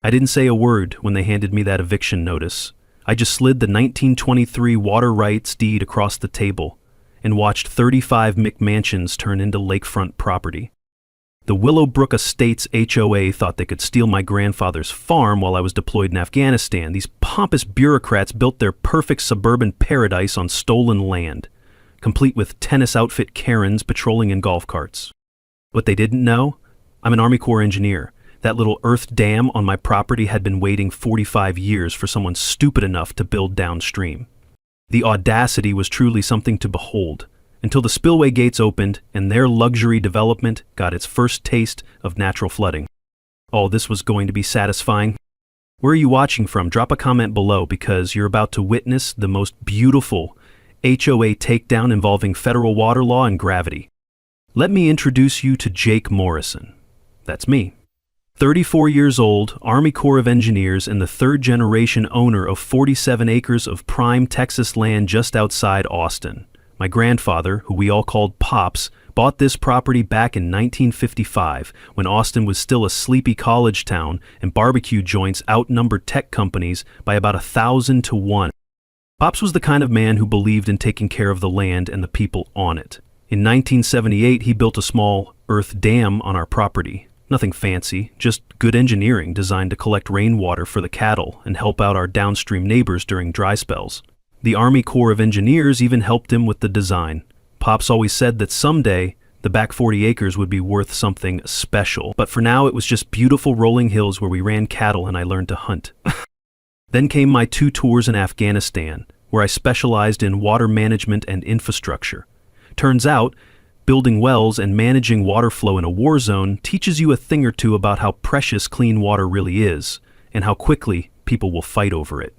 I didn't say a word when they handed me that eviction notice. I just slid the 1923 water rights deed across the table and watched 35 McMansions turn into lakefront property. The Willowbrook Estates HOA thought they could steal my grandfather's farm while I was deployed in Afghanistan. These pompous bureaucrats built their perfect suburban paradise on stolen land, complete with tennis outfit Karens patrolling in golf carts. What they didn't know? I'm an Army Corps engineer. That little earth dam on my property had been waiting 45 years for someone stupid enough to build downstream. The audacity was truly something to behold, until the spillway gates opened and their luxury development got its first taste of natural flooding. Oh, this was going to be satisfying. Where are you watching from? Drop a comment below, because you're about to witness the most beautiful HOA takedown involving federal water law and gravity. Let me introduce you to Jake Morrison. That's me. 34 years old, Army Corps of Engineers, and the third-generation owner of 47 acres of prime Texas land just outside Austin. My grandfather, who we all called Pops, bought this property back in 1955 when Austin was still a sleepy college town and barbecue joints outnumbered tech companies by about 1,000 to 1. Pops was the kind of man who believed in taking care of the land and the people on it. In 1978, he built a small earth dam on our property. Nothing fancy, just good engineering designed to collect rainwater for the cattle and help out our downstream neighbors during dry spells. The Army Corps of Engineers even helped him with the design. Pops always said that someday the back 40 acres would be worth something special, but for now it was just beautiful rolling hills where we ran cattle and I learned to hunt. Then came my 2 tours in Afghanistan, where I specialized in water management and infrastructure. Turns out, building wells and managing water flow in a war zone teaches you a thing or two about how precious clean water really is, and how quickly people will fight over it.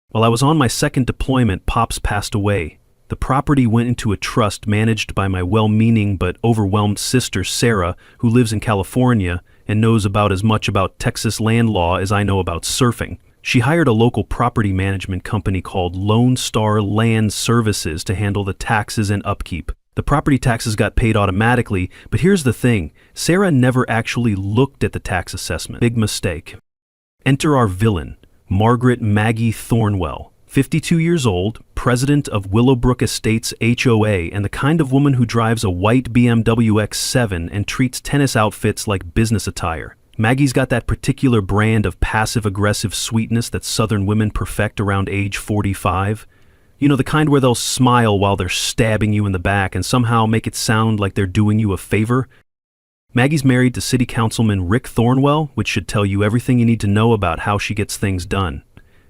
While I was on my second deployment, Pops passed away. The property went into a trust managed by my well-meaning but overwhelmed sister Sarah, who lives in California and knows about as much about Texas land law as I know about surfing. She hired a local property management company called Lone Star Land Services to handle the taxes and upkeep. The property taxes got paid automatically, but here's the thing, Sarah never actually looked at the tax assessment. Big mistake. Enter our villain, Margaret Maggie Thornwell, 52 years old, president of Willowbrook Estates HOA, and the kind of woman who drives a white BMW X7 and treats tennis outfits like business attire. Maggie's got that particular brand of passive-aggressive sweetness that Southern women perfect around age 45. You know, the kind where they'll smile while they're stabbing you in the back and somehow make it sound like they're doing you a favor. Maggie's married to City Councilman Rick Thornwell, which should tell you everything you need to know about how she gets things done.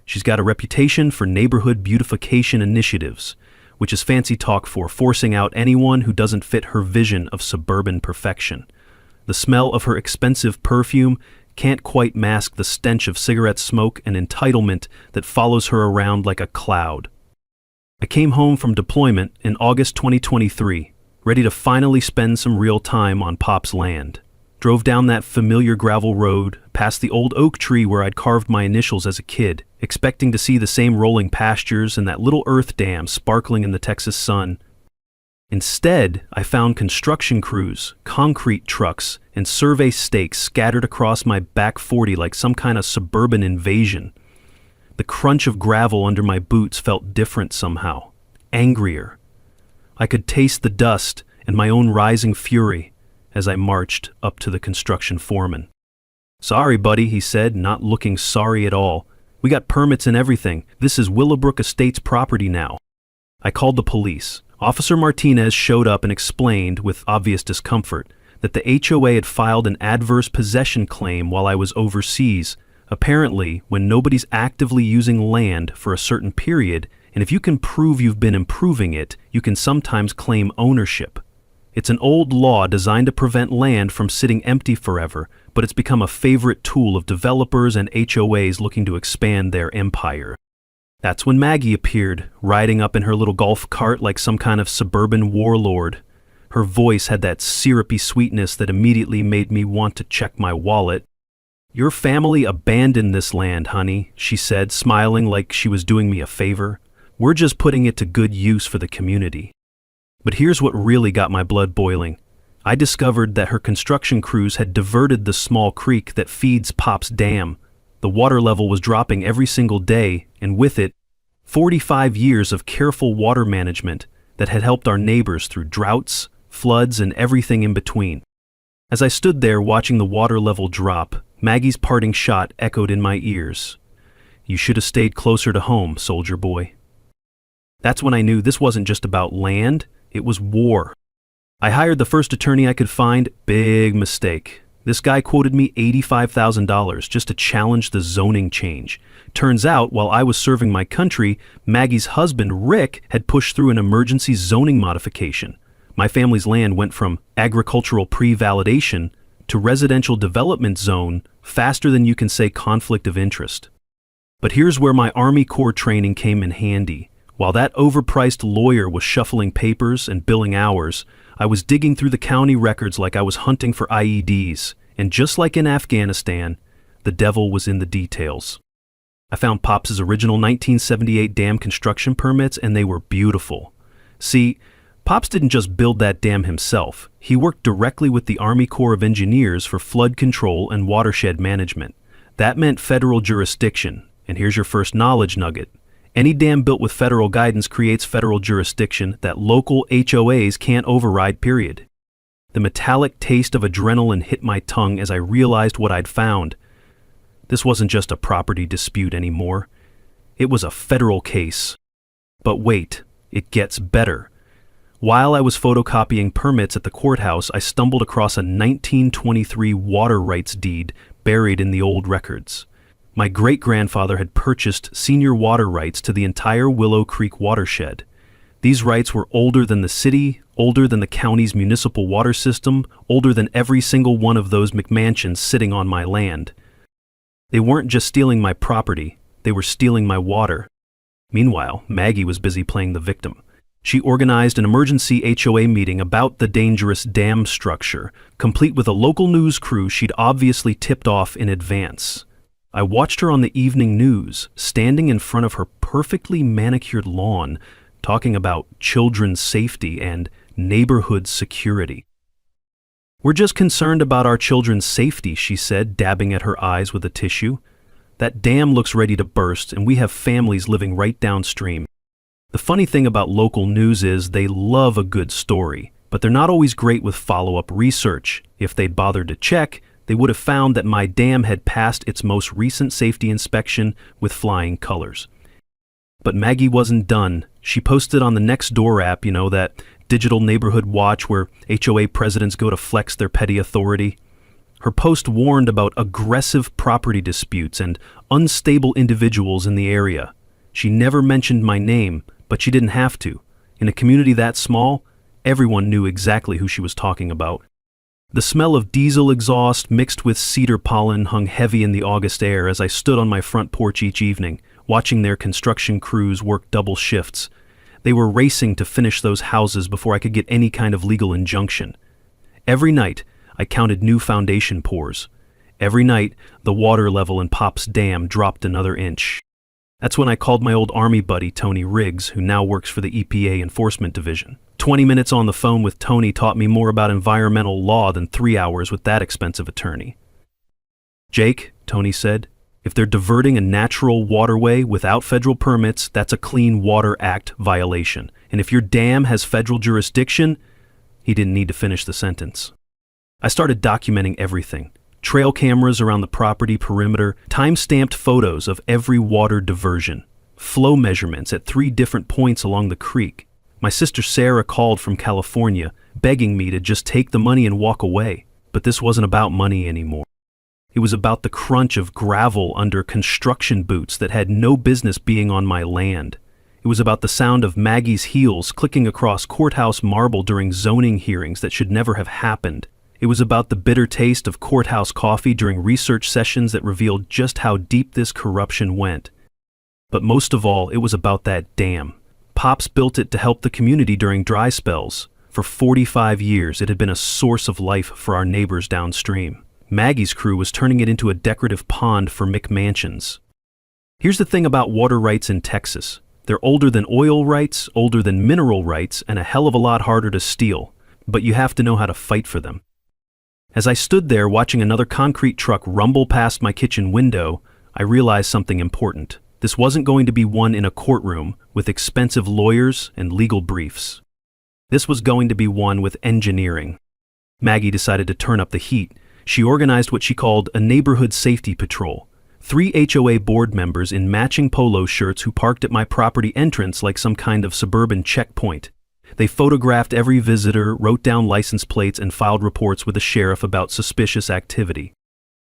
She's got a reputation for neighborhood beautification initiatives, which is fancy talk for forcing out anyone who doesn't fit her vision of suburban perfection. The smell of her expensive perfume can't quite mask the stench of cigarette smoke and entitlement that follows her around like a cloud. I came home from deployment in August 2023, ready to finally spend some real time on Pop's land. Drove down that familiar gravel road, past the old oak tree where I'd carved my initials as a kid, expecting to see the same rolling pastures and that little earth dam sparkling in the Texas sun. Instead, I found construction crews, concrete trucks, and survey stakes scattered across my back 40 like some kind of suburban invasion. The crunch of gravel under my boots felt different somehow, angrier. I could taste the dust and my own rising fury as I marched up to the construction foreman. "Sorry, buddy," he said, not looking sorry at all. "We got permits and everything. This is Willowbrook Estates property now." I called the police. Officer Martinez showed up and explained, with obvious discomfort, that the HOA had filed an adverse possession claim while I was overseas. Apparently, when nobody's actively using land for a certain period, and if you can prove you've been improving it, you can sometimes claim ownership. It's an old law designed to prevent land from sitting empty forever, but it's become a favorite tool of developers and HOAs looking to expand their empire. That's when Maggie appeared, riding up in her little golf cart like some kind of suburban warlord. Her voice had that syrupy sweetness that immediately made me want to check my wallet. "Your family abandoned this land, honey," she said, smiling like she was doing me a favor. "We're just putting it to good use for the community." But here's what really got my blood boiling. I discovered that her construction crews had diverted the small creek that feeds Pop's dam. The water level was dropping every single day, and with it, 45 years of careful water management that had helped our neighbors through droughts, floods, and everything in between. As I stood there watching the water level drop, Maggie's parting shot echoed in my ears. "You should have stayed closer to home, soldier boy." That's when I knew this wasn't just about land, it was war. I hired the first attorney I could find. Big mistake. This guy quoted me $85,000 just to challenge the zoning change. Turns out, while I was serving my country, Maggie's husband, Rick, had pushed through an emergency zoning modification. My family's land went from agricultural pre-validation to residential development zone faster than you can say conflict of interest. But here's where my Army Corps training came in handy. While that overpriced lawyer was shuffling papers and billing hours, I was digging through the county records like I was hunting for IEDs, and just like in Afghanistan, the devil was in the details. I found Pops' original 1978 dam construction permits, and they were beautiful. See, Pops didn't just build that dam himself. He worked directly with the Army Corps of Engineers for flood control and watershed management. That meant federal jurisdiction, and here's your first knowledge nugget. Any dam built with federal guidance creates federal jurisdiction that local HOAs can't override, period. The metallic taste of adrenaline hit my tongue as I realized what I'd found. This wasn't just a property dispute anymore. It was a federal case. But wait, it gets better. While I was photocopying permits at the courthouse, I stumbled across a 1923 water rights deed buried in the old records. My great-grandfather had purchased senior water rights to the entire Willow Creek watershed. These rights were older than the city, older than the county's municipal water system, older than every single one of those McMansions sitting on my land. They weren't just stealing my property, they were stealing my water. Meanwhile, Maggie was busy playing the victim. She organized an emergency HOA meeting about the dangerous dam structure, complete with a local news crew she'd obviously tipped off in advance. I watched her on the evening news, standing in front of her perfectly manicured lawn, talking about children's safety and neighborhood security. "We're just concerned about our children's safety," she said, dabbing at her eyes with a tissue. "That dam looks ready to burst, and we have families living right downstream." The funny thing about local news is they love a good story, but they're not always great with follow-up research. If they'd bothered to check, they would have found that my dam had passed its most recent safety inspection with flying colors. But Maggie wasn't done. She posted on the Nextdoor app, that digital neighborhood watch where HOA presidents go to flex their petty authority. Her post warned about aggressive property disputes and unstable individuals in the area. She never mentioned my name, but she didn't have to. In a community that small, everyone knew exactly who she was talking about. The smell of diesel exhaust mixed with cedar pollen hung heavy in the August air as I stood on my front porch each evening, watching their construction crews work double shifts. They were racing to finish those houses before I could get any kind of legal injunction. Every night, I counted new foundation pours. Every night, the water level in Pop's dam dropped another inch. That's when I called my old Army buddy, Tony Riggs, who now works for the EPA Enforcement Division. 20 minutes on the phone with Tony taught me more about environmental law than 3 hours with that expensive attorney. "Jake," Tony said, "if they're diverting a natural waterway without federal permits, that's a Clean Water Act violation. And if your dam has federal jurisdiction," he didn't need to finish the sentence. I started documenting everything. Trail cameras around the property perimeter, time-stamped photos of every water diversion, flow measurements at 3 different points along the creek. My sister Sarah called from California, begging me to just take the money and walk away. But this wasn't about money anymore. It was about the crunch of gravel under construction boots that had no business being on my land. It was about the sound of Maggie's heels clicking across courthouse marble during zoning hearings that should never have happened. It was about the bitter taste of courthouse coffee during research sessions that revealed just how deep this corruption went. But most of all, it was about that dam. Pops built it to help the community during dry spells. For 45 years, it had been a source of life for our neighbors downstream. Maggie's crew was turning it into a decorative pond for McMansions. Here's the thing about water rights in Texas. They're older than oil rights, older than mineral rights, and a hell of a lot harder to steal. But you have to know how to fight for them. As I stood there watching another concrete truck rumble past my kitchen window, I realized something important. This wasn't going to be won in a courtroom with expensive lawyers and legal briefs. This was going to be won with engineering. Maggie decided to turn up the heat. She organized what she called a neighborhood safety patrol. 3 HOA board members in matching polo shirts who parked at my property entrance like some kind of suburban checkpoint. They photographed every visitor, wrote down license plates, and filed reports with the sheriff about suspicious activity.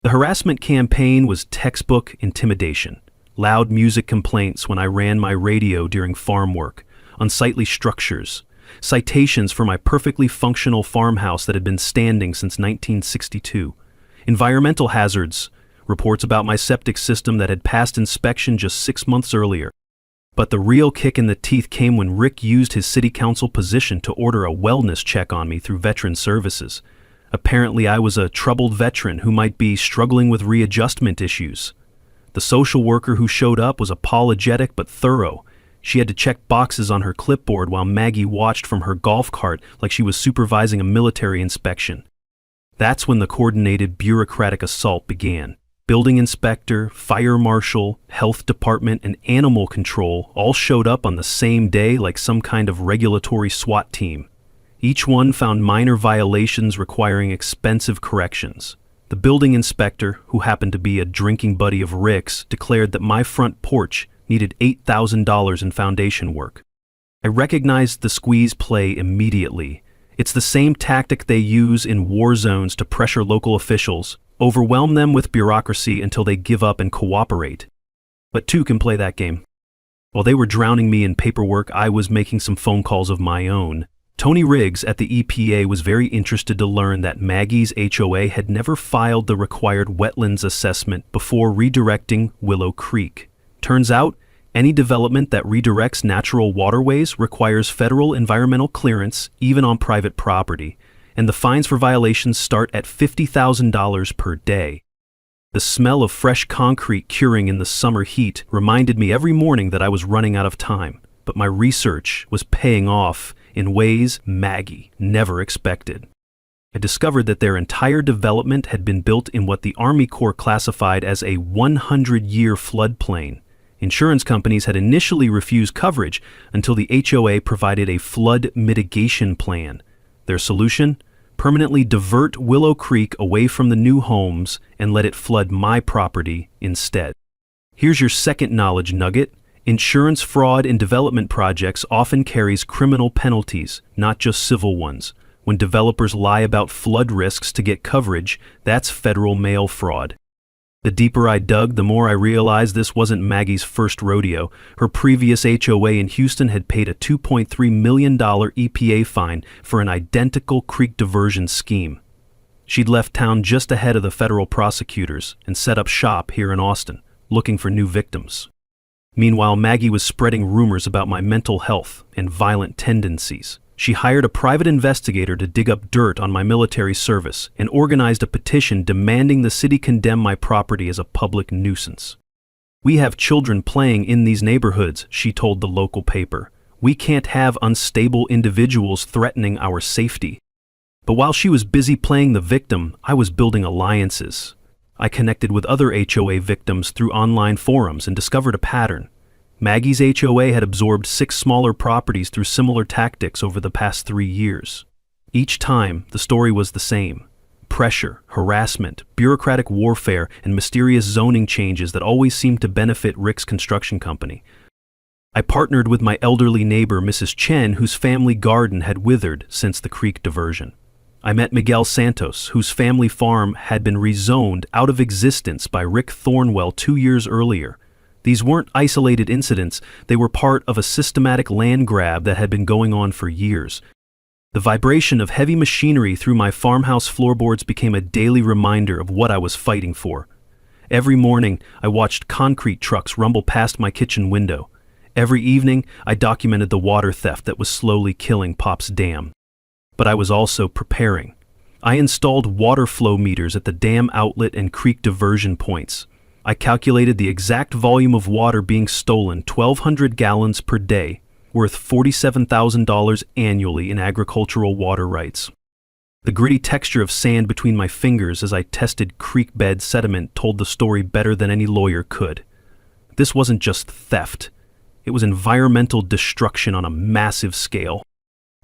The harassment campaign was textbook intimidation. Loud music complaints when I ran my radio during farm work, unsightly structures, citations for my perfectly functional farmhouse that had been standing since 1962, environmental hazards, reports about my septic system that had passed inspection just 6 months earlier. But the real kick in the teeth came when Rick used his city council position to order a wellness check on me through Veteran Services. Apparently I was a troubled veteran who might be struggling with readjustment issues. The social worker who showed up was apologetic but thorough. She had to check boxes on her clipboard while Maggie watched from her golf cart like she was supervising a military inspection. That's when the coordinated bureaucratic assault began. Building inspector, fire marshal, health department, and animal control all showed up on the same day like some kind of regulatory SWAT team. Each one found minor violations requiring expensive corrections. The building inspector, who happened to be a drinking buddy of Rick's, declared that my front porch needed $8,000 in foundation work. I recognized the squeeze play immediately. It's the same tactic they use in war zones to pressure local officials, overwhelm them with bureaucracy until they give up and cooperate. But two can play that game. While they were drowning me in paperwork, I was making some phone calls of my own. Tony Riggs at the EPA was very interested to learn that Maggie's HOA had never filed the required wetlands assessment before redirecting Willow Creek. Turns out, any development that redirects natural waterways requires federal environmental clearance even on private property, and the fines for violations start at $50,000 per day. The smell of fresh concrete curing in the summer heat reminded me every morning that I was running out of time, but my research was paying off in ways Maggie never expected. I discovered that their entire development had been built in what the Army Corps classified as a 100-year floodplain. Insurance companies had initially refused coverage until the HOA provided a flood mitigation plan. Their solution? Permanently divert Willow Creek away from the new homes and let it flood my property instead. Here's your second knowledge nugget. Insurance fraud in development projects often carries criminal penalties, not just civil ones. When developers lie about flood risks to get coverage, that's federal mail fraud. The deeper I dug, the more I realized this wasn't Maggie's first rodeo. Her previous HOA in Houston had paid a $2.3 million EPA fine for an identical creek diversion scheme. She'd left town just ahead of the federal prosecutors and set up shop here in Austin, looking for new victims. Meanwhile, Maggie was spreading rumors about my mental health and violent tendencies. She hired a private investigator to dig up dirt on my military service and organized a petition demanding the city condemn my property as a public nuisance. "We have children playing in these neighborhoods," she told the local paper. "We can't have unstable individuals threatening our safety." But while she was busy playing the victim, I was building alliances. I connected with other HOA victims through online forums and discovered a pattern. Maggie's HOA had absorbed 6 smaller properties through similar tactics over the past 3 years. Each time, the story was the same. Pressure, harassment, bureaucratic warfare, and mysterious zoning changes that always seemed to benefit Rick's construction company. I partnered with my elderly neighbor, Mrs. Chen, whose family garden had withered since the creek diversion. I met Miguel Santos, whose family farm had been rezoned out of existence by Rick Thornwell 2 years earlier. These weren't isolated incidents, they were part of a systematic land grab that had been going on for years. The vibration of heavy machinery through my farmhouse floorboards became a daily reminder of what I was fighting for. Every morning, I watched concrete trucks rumble past my kitchen window. Every evening, I documented the water theft that was slowly killing Pop's Dam. But I was also preparing. I installed water flow meters at the dam outlet and creek diversion points. I calculated the exact volume of water being stolen, 1,200 gallons per day, worth $47,000 annually in agricultural water rights. The gritty texture of sand between my fingers as I tested creek bed sediment told the story better than any lawyer could. This wasn't just theft. It was environmental destruction on a massive scale.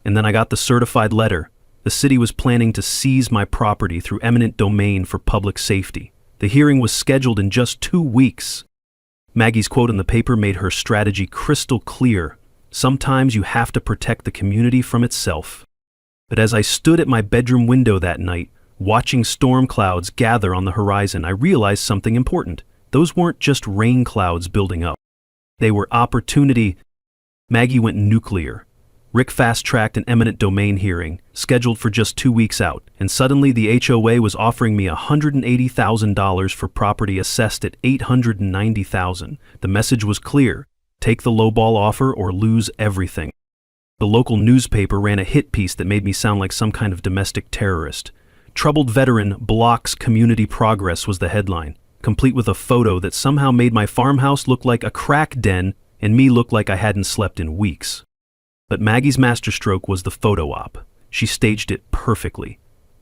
And then I got the certified letter. The city was planning to seize my property through eminent domain for public safety. The hearing was scheduled in just 2 weeks. Maggie's quote in the paper made her strategy crystal clear. Sometimes you have to protect the community from itself. But as I stood at my bedroom window that night, watching storm clouds gather on the horizon, I realized something important. Those weren't just rain clouds building up. They were opportunity. Maggie went nuclear. Rick fast-tracked an eminent domain hearing, scheduled for just 2 weeks out, and suddenly the HOA was offering me $180,000 for property assessed at $890,000. The message was clear: take the lowball offer or lose everything. The local newspaper ran a hit piece that made me sound like some kind of domestic terrorist. "Troubled Veteran Blocks Community Progress" was the headline, complete with a photo that somehow made my farmhouse look like a crack den and me look like I hadn't slept in weeks. But Maggie's masterstroke was the photo op. She staged it perfectly.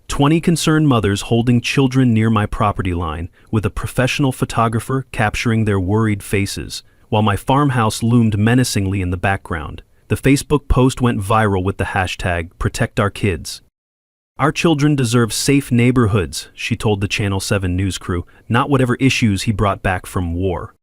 20 concerned mothers holding children near my property line, with a professional photographer capturing their worried faces, while my farmhouse loomed menacingly in the background. The Facebook post went viral with the hashtag #ProtectOurKids. "Our children deserve safe neighborhoods," she told the Channel 7 news crew, "not whatever issues he brought back from war."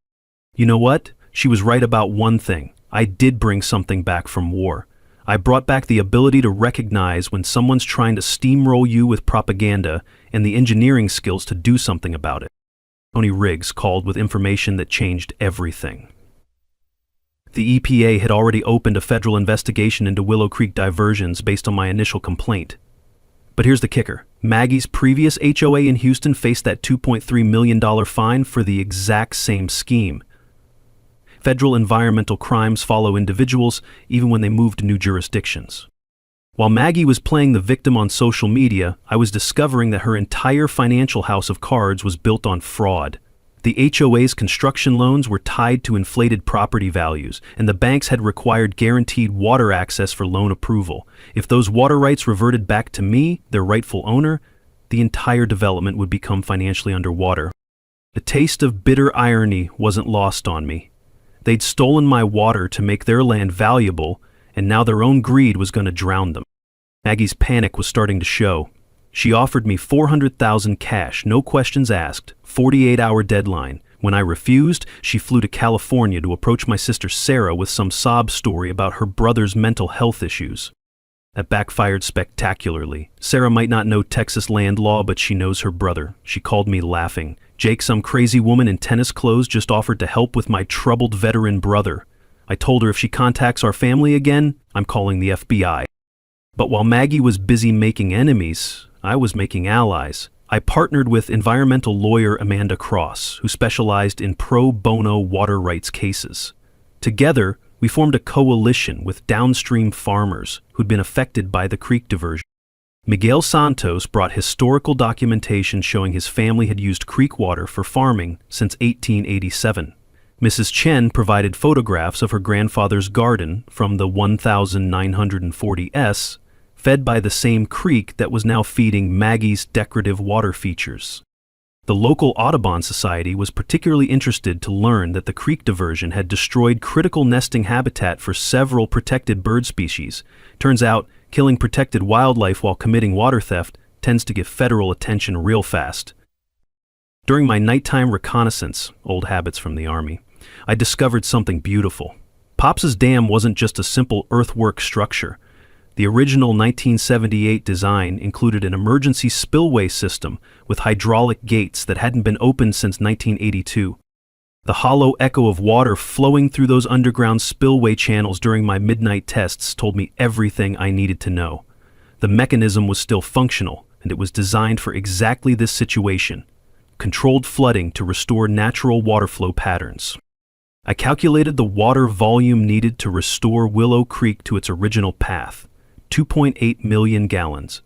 You know what? She was right about one thing. I did bring something back from war. I brought back the ability to recognize when someone's trying to steamroll you with propaganda and the engineering skills to do something about it. Tony Riggs called with information that changed everything. The EPA had already opened a federal investigation into Willow Creek diversions based on my initial complaint. But here's the kicker. Maggie's previous HOA in Houston faced that $2.3 million fine for the exact same scheme. Federal environmental crimes follow individuals even when they move to new jurisdictions. While Maggie was playing the victim on social media, I was discovering that her entire financial house of cards was built on fraud. The HOA's construction loans were tied to inflated property values, and the banks had required guaranteed water access for loan approval. If those water rights reverted back to me, their rightful owner, the entire development would become financially underwater. The taste of bitter irony wasn't lost on me. They'd stolen my water to make their land valuable, and now their own greed was going to drown them. Maggie's panic was starting to show. She offered me $400,000 cash, no questions asked, 48-hour deadline. When I refused, she flew to California to approach my sister Sarah with some sob story about her brother's mental health issues. That backfired spectacularly. Sarah might not know Texas land law, but she knows her brother. She called me laughing. Jake, some crazy woman in tennis clothes, just offered to help with my troubled veteran brother. I told her if she contacts our family again, I'm calling the FBI. But while Maggie was busy making enemies, I was making allies. I partnered with environmental lawyer Amanda Cross, who specialized in pro bono water rights cases. Together, we formed a coalition with downstream farmers who'd been affected by the creek diversion. Miguel Santos brought historical documentation showing his family had used creek water for farming since 1887. Mrs. Chen provided photographs of her grandfather's garden from the 1940s, fed by the same creek that was now feeding Maggie's decorative water features. The local Audubon Society was particularly interested to learn that the creek diversion had destroyed critical nesting habitat for several protected bird species. Turns out, killing protected wildlife while committing water theft tends to get federal attention real fast. During my nighttime reconnaissance, old habits from the Army, I discovered something beautiful. Pops's Dam wasn't just a simple earthwork structure. The original 1978 design included an emergency spillway system with hydraulic gates that hadn't been opened since 1982. The hollow echo of water flowing through those underground spillway channels during my midnight tests told me everything I needed to know. The mechanism was still functional, and it was designed for exactly this situation: controlled flooding to restore natural water flow patterns. I calculated the water volume needed to restore Willow Creek to its original path: 2.8 million gallons.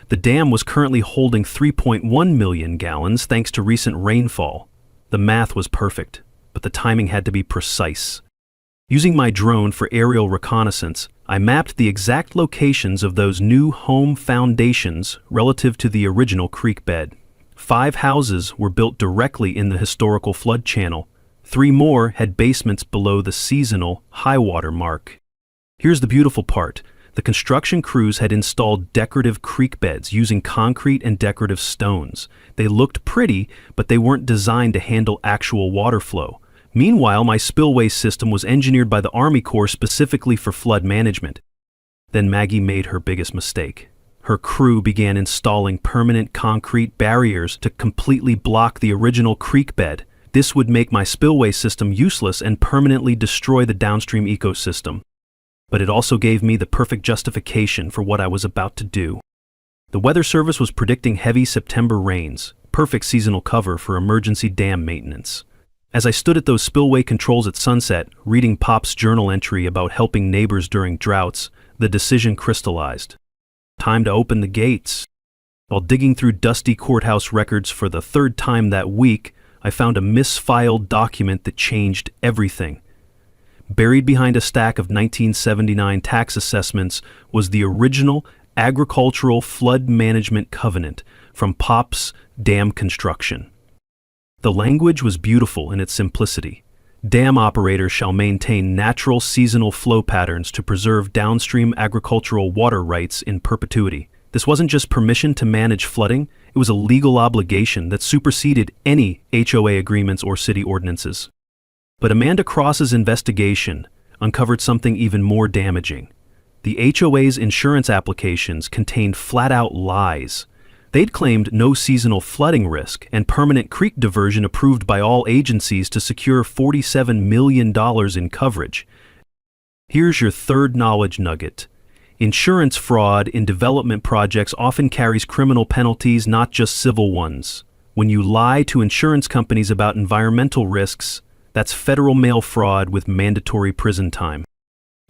The dam was currently holding 3.1 million gallons thanks to recent rainfall. The math was perfect, but the timing had to be precise. Using my drone for aerial reconnaissance, I mapped the exact locations of those new home foundations relative to the original creek bed. 5 houses were built directly in the historical flood channel. 3 more had basements below the seasonal high water mark. Here's the beautiful part. The construction crews had installed decorative creek beds using concrete and decorative stones. They looked pretty, but they weren't designed to handle actual water flow. Meanwhile, my spillway system was engineered by the Army Corps specifically for flood management. Then Maggie made her biggest mistake. Her crew began installing permanent concrete barriers to completely block the original creek bed. This would make my spillway system useless and permanently destroy the downstream ecosystem. But it also gave me the perfect justification for what I was about to do. The Weather Service was predicting heavy September rains, perfect seasonal cover for emergency dam maintenance. As I stood at those spillway controls at sunset, reading Pop's journal entry about helping neighbors during droughts, the decision crystallized. Time to open the gates. While digging through dusty courthouse records for the 3rd time that week, I found a misfiled document that changed everything. Buried behind a stack of 1979 tax assessments was the original Agricultural Flood Management Covenant from Pop's dam construction. The language was beautiful in its simplicity. Dam operators shall maintain natural seasonal flow patterns to preserve downstream agricultural water rights in perpetuity. This wasn't just permission to manage flooding, it was a legal obligation that superseded any HOA agreements or city ordinances. But Amanda Cross's investigation uncovered something even more damaging. The HOA's insurance applications contained flat-out lies. They'd claimed no seasonal flooding risk and permanent creek diversion approved by all agencies to secure $47 million in coverage. Here's your 3rd knowledge nugget. Insurance fraud in development projects often carries criminal penalties, not just civil ones. When you lie to insurance companies about environmental risks, that's federal mail fraud with mandatory prison time.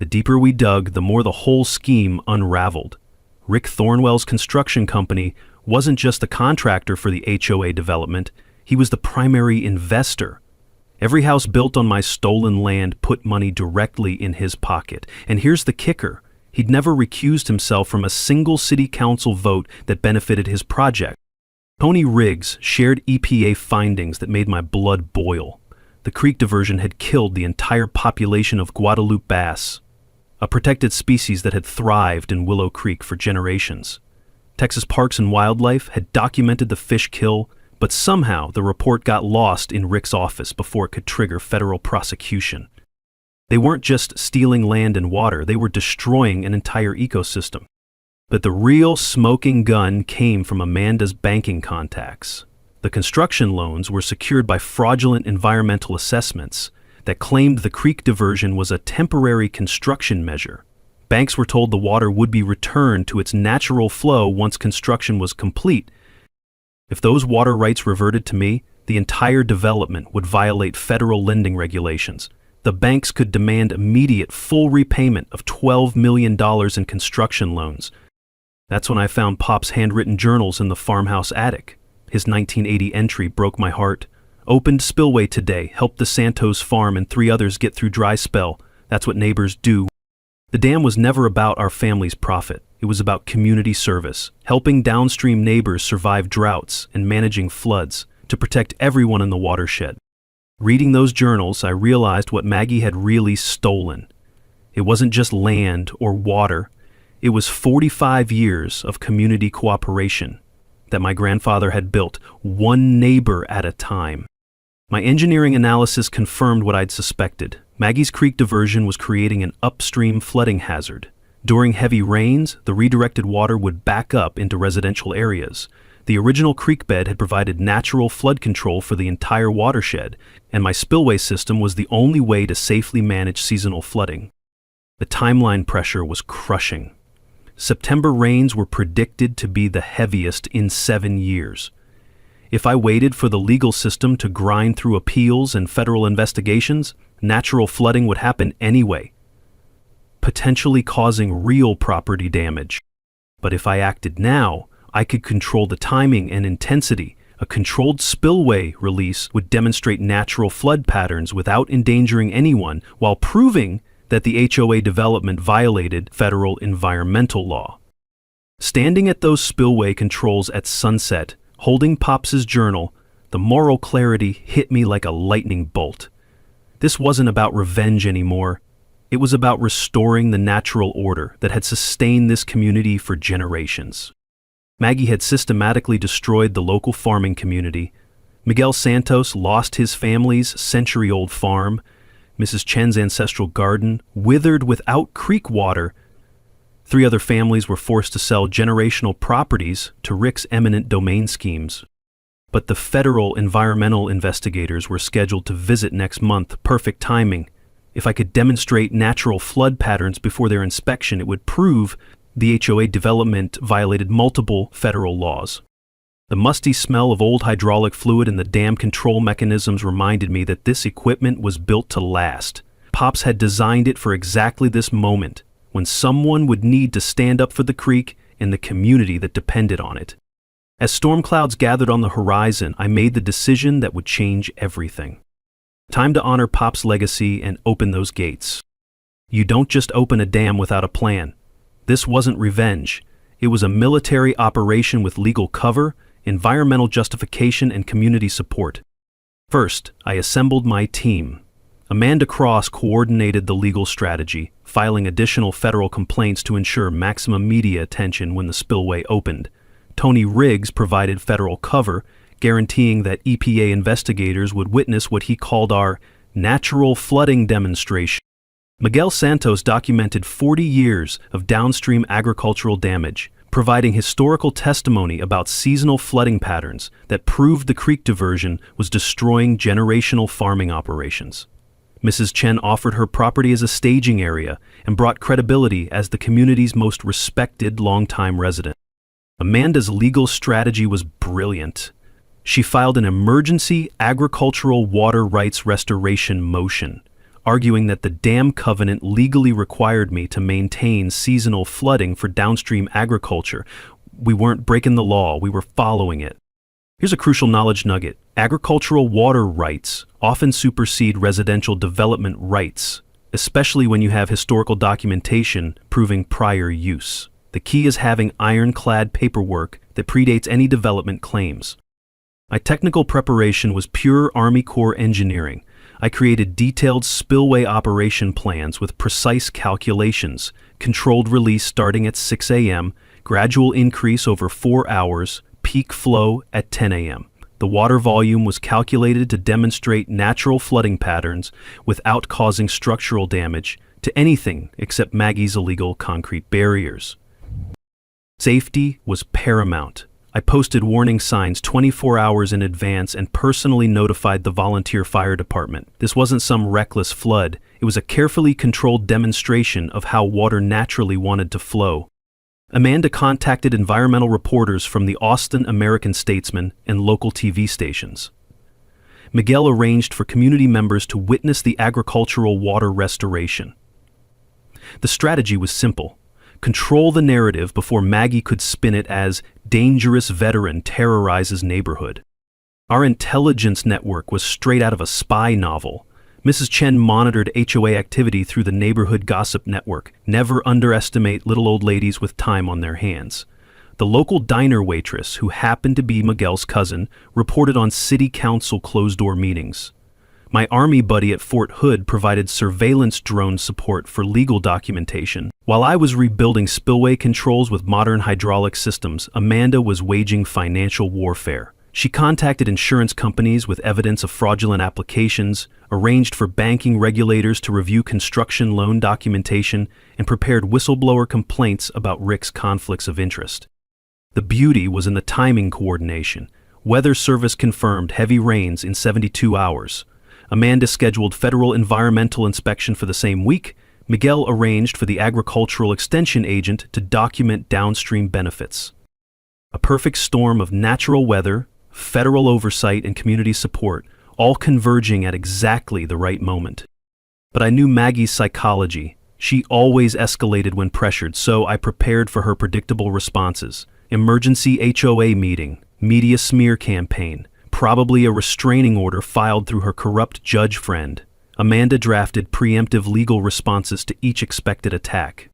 The deeper we dug, the more the whole scheme unraveled. Rick Thornwell's construction company wasn't just the contractor for the HOA development, he was the primary investor. Every house built on my stolen land put money directly in his pocket. And here's the kicker. He'd never recused himself from a single city council vote that benefited his project. Tony Riggs shared EPA findings that made my blood boil. The creek diversion had killed the entire population of Guadalupe bass, a protected species that had thrived in Willow Creek for generations. Texas Parks and Wildlife had documented the fish kill, but somehow the report got lost in Rick's office before it could trigger federal prosecution. They weren't just stealing land and water, they were destroying an entire ecosystem. But the real smoking gun came from Amanda's banking contacts. The construction loans were secured by fraudulent environmental assessments that claimed the creek diversion was a temporary construction measure. Banks were told the water would be returned to its natural flow once construction was complete. If those water rights reverted to me, the entire development would violate federal lending regulations. The banks could demand immediate full repayment of $12 million in construction loans. That's when I found Pop's handwritten journals in the farmhouse attic. His 1980 entry broke my heart. Opened spillway today, helped the Santos farm and 3 others get through dry spell. That's what neighbors do. The dam was never about our family's profit. It was about community service, helping downstream neighbors survive droughts and managing floods to protect everyone in the watershed. Reading those journals, I realized what Maggie had really stolen. It wasn't just land or water. It was 45 years of community cooperation that my grandfather had built, one neighbor at a time. My engineering analysis confirmed what I'd suspected. Maggie's creek diversion was creating an upstream flooding hazard. During heavy rains, the redirected water would back up into residential areas. The original creek bed had provided natural flood control for the entire watershed, and my spillway system was the only way to safely manage seasonal flooding. The timeline pressure was crushing. September rains were predicted to be the heaviest in 7 years. If I waited for the legal system to grind through appeals and federal investigations, natural flooding would happen anyway, potentially causing real property damage. But if I acted now, I could control the timing and intensity. A controlled spillway release would demonstrate natural flood patterns without endangering anyone, while proving that the HOA development violated federal environmental law. Standing at those spillway controls at sunset, holding Pops's journal, the moral clarity hit me like a lightning bolt. This wasn't about revenge anymore. It was about restoring the natural order that had sustained this community for generations. Maggie had systematically destroyed the local farming community. Miguel Santos lost his family's century-old farm. Mrs. Chen's ancestral garden withered without creek water. 3 other families were forced to sell generational properties to Rick's eminent domain schemes. But the federal environmental investigators were scheduled to visit next month. Perfect timing. If I could demonstrate natural flood patterns before their inspection, it would prove the HOA development violated multiple federal laws. The musty smell of old hydraulic fluid and the dam control mechanisms reminded me that this equipment was built to last. Pops had designed it for exactly this moment, when someone would need to stand up for the creek and the community that depended on it. As storm clouds gathered on the horizon, I made the decision that would change everything. Time to honor Pop's legacy and open those gates. You don't just open a dam without a plan. This wasn't revenge. It was a military operation with legal cover, environmental justification, and community support. First, I assembled my team. Amanda Cross coordinated the legal strategy, filing additional federal complaints to ensure maximum media attention when the spillway opened. Tony Riggs provided federal cover, guaranteeing that EPA investigators would witness what he called our natural flooding demonstration. Miguel Santos documented 40 years of downstream agricultural damage, providing historical testimony about seasonal flooding patterns that proved the creek diversion was destroying generational farming operations. Mrs. Chen offered her property as a staging area and brought credibility as the community's most respected longtime resident. Amanda's legal strategy was brilliant. She filed an emergency agricultural water rights restoration motion, arguing that the dam covenant legally required me to maintain seasonal flooding for downstream agriculture. We weren't breaking the law, we were following it. Here's a crucial knowledge nugget. Agricultural water rights often supersede residential development rights, especially when you have historical documentation proving prior use. The key is having ironclad paperwork that predates any development claims. My technical preparation was pure Army Corps engineering. I created detailed spillway operation plans with precise calculations, controlled release starting at 6 a.m., gradual increase over 4 hours, peak flow at 10 a.m. The water volume was calculated to demonstrate natural flooding patterns without causing structural damage to anything except Maggie's illegal concrete barriers. Safety was paramount. I posted warning signs 24 hours in advance and personally notified the volunteer fire department. This wasn't some reckless flood. It was a carefully controlled demonstration of how water naturally wanted to flow. Amanda contacted environmental reporters from the Austin American-Statesman and local TV stations. Miguel arranged for community members to witness the agricultural water restoration. The strategy was simple. Control the narrative before Maggie could spin it as dangerous veteran terrorizes neighborhood. Our intelligence network was straight out of a spy novel. Mrs. Chen monitored HOA activity through the neighborhood gossip network. Never underestimate little old ladies with time on their hands. The local diner waitress, who happened to be Miguel's cousin, reported on city council closed-door meetings. My Army buddy at Fort Hood provided surveillance drone support for legal documentation. While I was rebuilding spillway controls with modern hydraulic systems, Amanda was waging financial warfare. She contacted insurance companies with evidence of fraudulent applications, arranged for banking regulators to review construction loan documentation, and prepared whistleblower complaints about Rick's conflicts of interest. The beauty was in the timing coordination. Weather Service confirmed heavy rains in 72 hours. Amanda scheduled federal environmental inspection for the same week. Miguel arranged for the agricultural extension agent to document downstream benefits. A perfect storm of natural weather, federal oversight, and community support, all converging at exactly the right moment. But I knew Maggie's psychology. She always escalated when pressured, so I prepared for her predictable responses. Emergency HOA meeting, media smear campaign, probably a restraining order filed through her corrupt judge friend. Amanda drafted preemptive legal responses to each expected attack.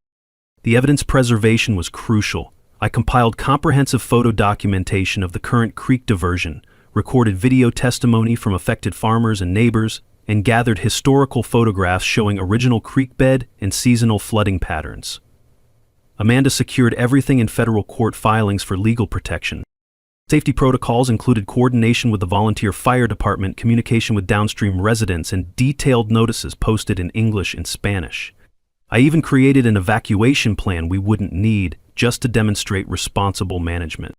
The evidence preservation was crucial. I compiled comprehensive photo documentation of the current creek diversion, recorded video testimony from affected farmers and neighbors, and gathered historical photographs showing original creek bed and seasonal flooding patterns. Amanda secured everything in federal court filings for legal protection. Safety protocols included coordination with the volunteer fire department, communication with downstream residents, and detailed notices posted in English and Spanish. I even created an evacuation plan we wouldn't need, just to demonstrate responsible management.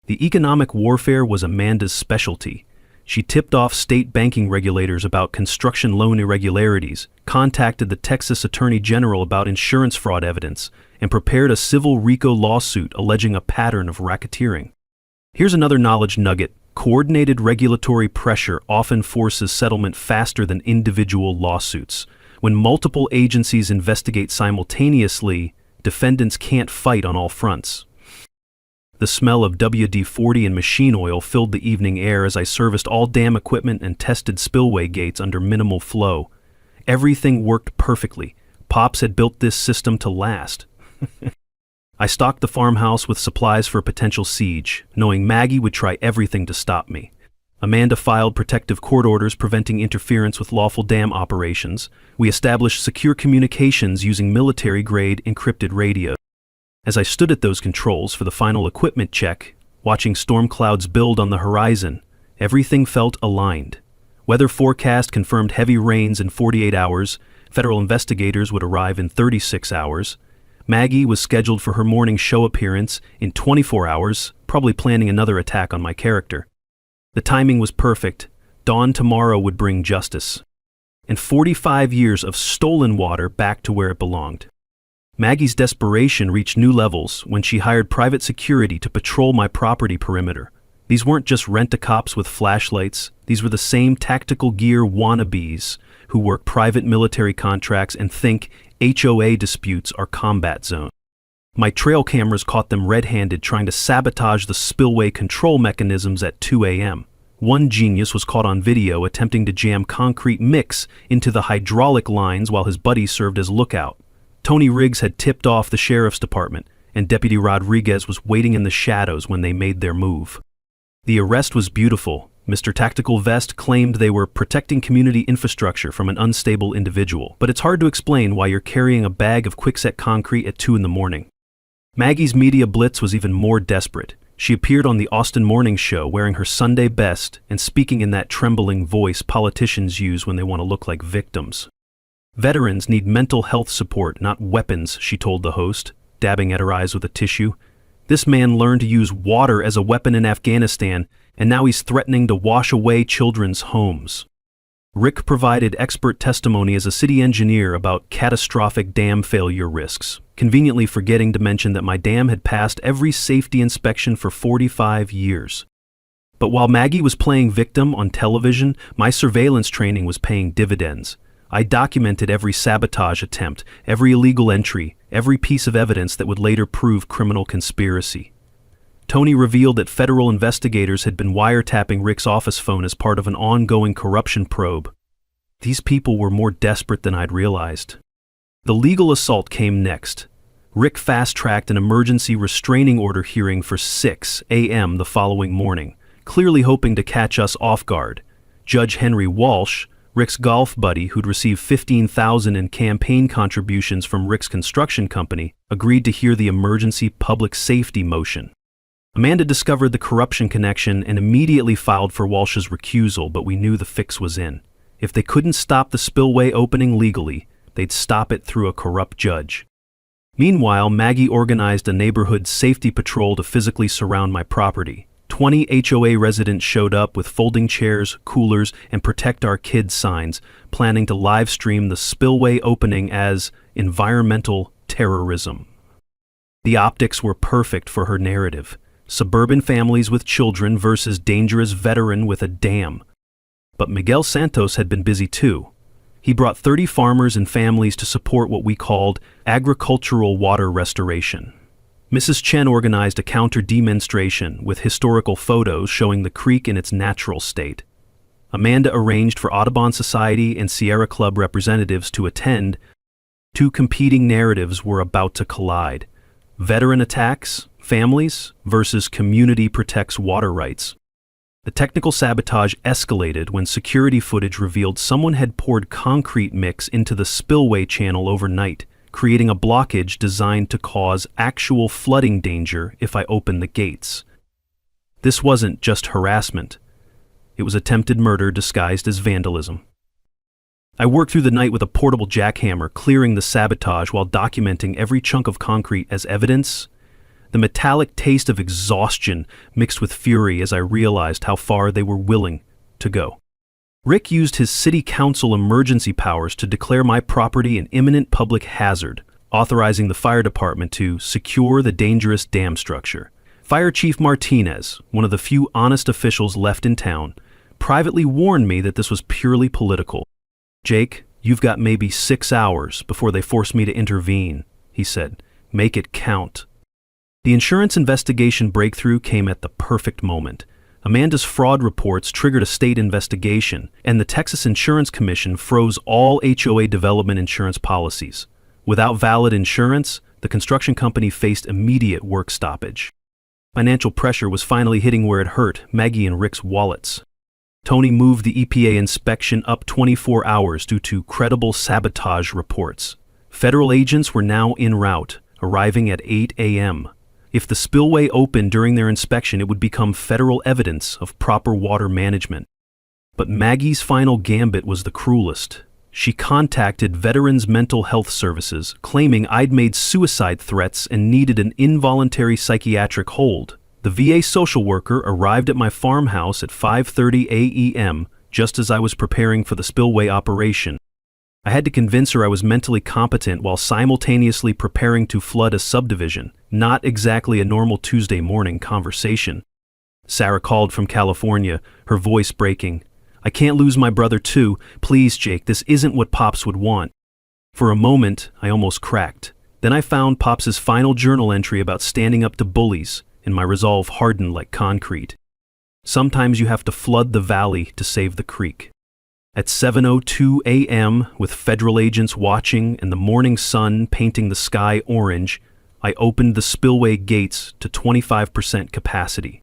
The economic warfare was Amanda's specialty. She tipped off state banking regulators about construction loan irregularities, contacted the Texas Attorney General about insurance fraud evidence, and prepared a civil RICO lawsuit alleging a pattern of racketeering. Here's another knowledge nugget. Coordinated regulatory pressure often forces settlement faster than individual lawsuits. When multiple agencies investigate simultaneously, defendants can't fight on all fronts. The smell of WD-40 and machine oil filled the evening air as I serviced all dam equipment and tested spillway gates under minimal flow. Everything worked perfectly. Pops had built this system to last. I stocked the farmhouse with supplies for a potential siege, knowing Maggie would try everything to stop me. Amanda filed protective court orders preventing interference with lawful dam operations. We established secure communications using military-grade encrypted radios. As I stood at those controls for the final equipment check, watching storm clouds build on the horizon, everything felt aligned. Weather forecast confirmed heavy rains in 48 hours. Federal investigators would arrive in 36 hours. Maggie was scheduled for her morning show appearance in 24 hours, probably planning another attack on my character. The timing was perfect. Dawn tomorrow would bring justice. And 45 years of stolen water back to where it belonged. Maggie's desperation reached new levels when she hired private security to patrol my property perimeter. These weren't just rent-a-cops with flashlights. These were the same tactical gear wannabes who work private military contracts and think HOA disputes are combat zones. My trail cameras caught them red-handed trying to sabotage the spillway control mechanisms at 2 a.m. One genius was caught on video attempting to jam concrete mix into the hydraulic lines while his buddy served as lookout. Tony Riggs had tipped off the sheriff's department, and Deputy Rodriguez was waiting in the shadows when they made their move. The arrest was beautiful. Mr. Tactical Vest claimed they were protecting community infrastructure from an unstable individual, but it's hard to explain why you're carrying a bag of quickset concrete at 2 in the morning. Maggie's media blitz was even more desperate. She appeared on the Austin Morning Show wearing her Sunday best and speaking in that trembling voice politicians use when they want to look like victims. Veterans need mental health support, not weapons, she told the host, dabbing at her eyes with a tissue. This man learned to use water as a weapon in Afghanistan, and now he's threatening to wash away children's homes. Rick provided expert testimony as a city engineer about catastrophic dam failure risks, conveniently forgetting to mention that my dam had passed every safety inspection for 45 years. But while Maggie was playing victim on television, my surveillance training was paying dividends. I documented every sabotage attempt, every illegal entry, every piece of evidence that would later prove criminal conspiracy. Tony revealed that federal investigators had been wiretapping Rick's office phone as part of an ongoing corruption probe. These people were more desperate than I'd realized. The legal assault came next. Rick fast-tracked an emergency restraining order hearing for 6 a.m. the following morning, clearly hoping to catch us off guard. Judge Henry Walsh, Rick's golf buddy who'd received $15,000 in campaign contributions from Rick's construction company, agreed to hear the emergency public safety motion. Amanda discovered the corruption connection and immediately filed for Walsh's recusal, but we knew the fix was in. If they couldn't stop the spillway opening legally, they'd stop it through a corrupt judge. Meanwhile, Maggie organized a neighborhood safety patrol to physically surround my property. 20 HOA residents showed up with folding chairs, coolers, and Protect Our Kids signs, planning to live stream the spillway opening as environmental terrorism. The optics were perfect for her narrative. Suburban families with children versus dangerous veteran with a dam. But Miguel Santos had been busy too. He brought 30 farmers and families to support what we called agricultural water restoration. Mrs. Chen organized a counter-demonstration with historical photos showing the creek in its natural state. Amanda arranged for Audubon Society and Sierra Club representatives to attend. Two competing narratives were about to collide: veteran attacks, families, versus community protects water rights. The technical sabotage escalated when security footage revealed someone had poured concrete mix into the spillway channel overnight, creating a blockage designed to cause actual flooding danger if I opened the gates. This wasn't just harassment. It was attempted murder disguised as vandalism. I worked through the night with a portable jackhammer, clearing the sabotage while documenting every chunk of concrete as evidence. The metallic taste of exhaustion mixed with fury as I realized how far they were willing to go. Rick used his city council emergency powers to declare my property an imminent public hazard, authorizing the fire department to secure the dangerous dam structure. Fire Chief Martinez, one of the few honest officials left in town, privately warned me that this was purely political. "Jake, you've got maybe 6 hours before they force me to intervene," he said. "Make it count." The insurance investigation breakthrough came at the perfect moment. Amanda's fraud reports triggered a state investigation, and the Texas Insurance Commission froze all HOA development insurance policies. Without valid insurance, the construction company faced immediate work stoppage. Financial pressure was finally hitting where it hurt: Maggie and Rick's wallets. Tony moved the EPA inspection up 24 hours due to credible sabotage reports. Federal agents were now en route, arriving at 8 a.m. If the spillway opened during their inspection, it would become federal evidence of proper water management. But Maggie's final gambit was the cruelest. She contacted Veterans Mental Health Services, claiming I'd made suicide threats and needed an involuntary psychiatric hold. The VA social worker arrived at my farmhouse at 5:30 a.m., just as I was preparing for the spillway operation. I had to convince her I was mentally competent while simultaneously preparing to flood a subdivision, not exactly a normal Tuesday morning conversation. Sarah called from California, her voice breaking. "I can't lose my brother too. Please, Jake, this isn't what Pops would want." For a moment, I almost cracked. Then I found Pops' final journal entry about standing up to bullies, and my resolve hardened like concrete. Sometimes you have to flood the valley to save the creek. At 7:02 a.m., with federal agents watching and the morning sun painting the sky orange, I opened the spillway gates to 25% capacity.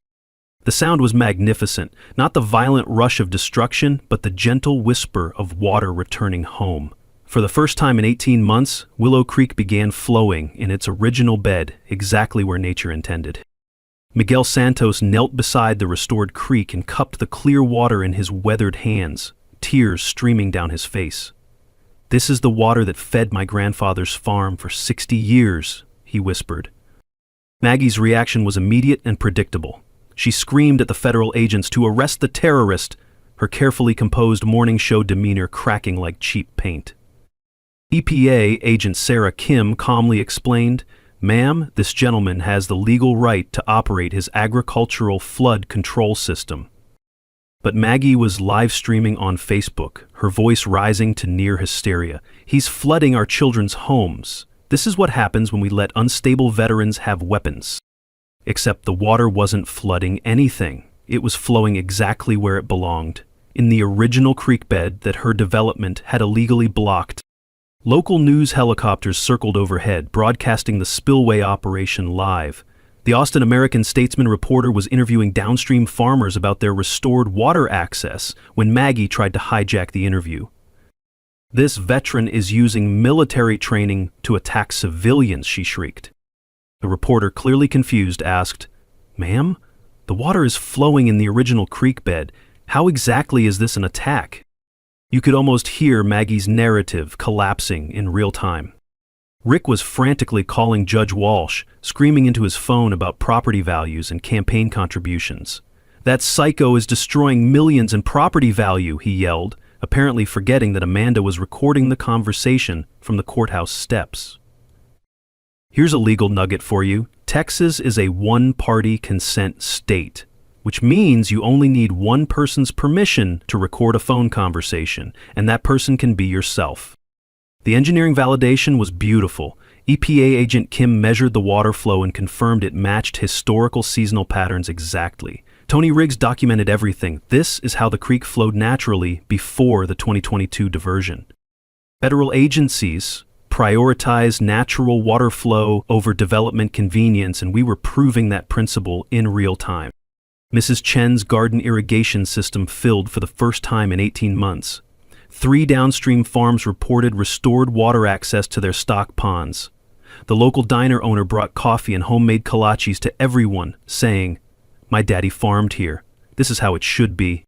The sound was magnificent, not the violent rush of destruction, but the gentle whisper of water returning home. For the first time in 18 months, Willow Creek began flowing in its original bed, exactly where nature intended. Miguel Santos knelt beside the restored creek and cupped the clear water in his weathered hands, tears streaming down his face. "This is the water that fed my grandfather's farm for 60 years, he whispered. Maggie's reaction was immediate and predictable. She screamed at the federal agents to arrest the terrorist, her carefully composed morning show demeanor cracking like cheap paint. EPA agent Sarah Kim calmly explained, "Ma'am, this gentleman has the legal right to operate his agricultural flood control system." But Maggie was live streaming on Facebook, her voice rising to near hysteria. "He's flooding our children's homes. This is what happens when we let unstable veterans have weapons." Except the water wasn't flooding anything. It was flowing exactly where it belonged, in the original creek bed that her development had illegally blocked. Local news helicopters circled overhead, broadcasting the spillway operation live. The Austin American-Statesman reporter was interviewing downstream farmers about their restored water access when Maggie tried to hijack the interview. "This veteran is using military training to attack civilians," she shrieked. The reporter, clearly confused, asked, "Ma'am, the water is flowing in the original creek bed. How exactly is this an attack?" You could almost hear Maggie's narrative collapsing in real time. Rick was frantically calling Judge Walsh, screaming into his phone about property values and campaign contributions. "That psycho is destroying millions in property value," he yelled, apparently forgetting that Amanda was recording the conversation from the courthouse steps. Here's a legal nugget for you. Texas is a one-party consent state, which means you only need one person's permission to record a phone conversation, and that person can be yourself. The engineering validation was beautiful. EPA agent Kim measured the water flow and confirmed it matched historical seasonal patterns exactly. Tony Riggs documented everything. This is how the creek flowed naturally before the 2022 diversion. Federal agencies prioritized natural water flow over development convenience, and we were proving that principle in real time. Mrs. Chen's garden irrigation system filled for the first time in 18 months. 3 downstream farms reported restored water access to their stock ponds. The local diner owner brought coffee and homemade kolaches to everyone, saying, "My daddy farmed here. This is how it should be."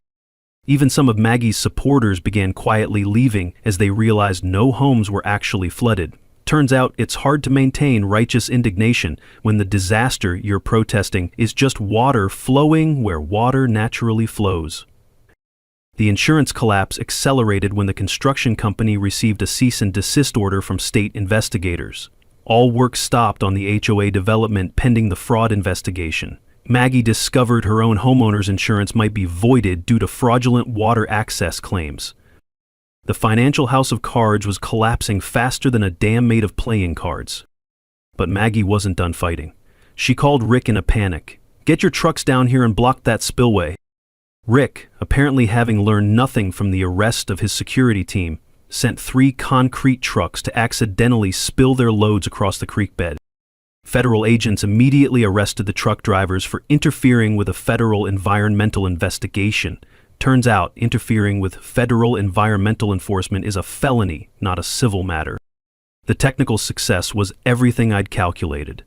Even some of Maggie's supporters began quietly leaving as they realized no homes were actually flooded. Turns out it's hard to maintain righteous indignation when the disaster you're protesting is just water flowing where water naturally flows. The insurance collapse accelerated when the construction company received a cease and desist order from state investigators. All work stopped on the HOA development pending the fraud investigation. Maggie discovered her own homeowner's insurance might be voided due to fraudulent water access claims. The financial house of cards was collapsing faster than a dam made of playing cards. But Maggie wasn't done fighting. She called Rick in a panic. "Get your trucks down here and block that spillway." Rick, apparently having learned nothing from the arrest of his security team, sent 3 concrete trucks to accidentally spill their loads across the creek bed. Federal agents immediately arrested the truck drivers for interfering with a federal environmental investigation. Turns out, interfering with federal environmental enforcement is a felony, not a civil matter. The technical success was everything I'd calculated.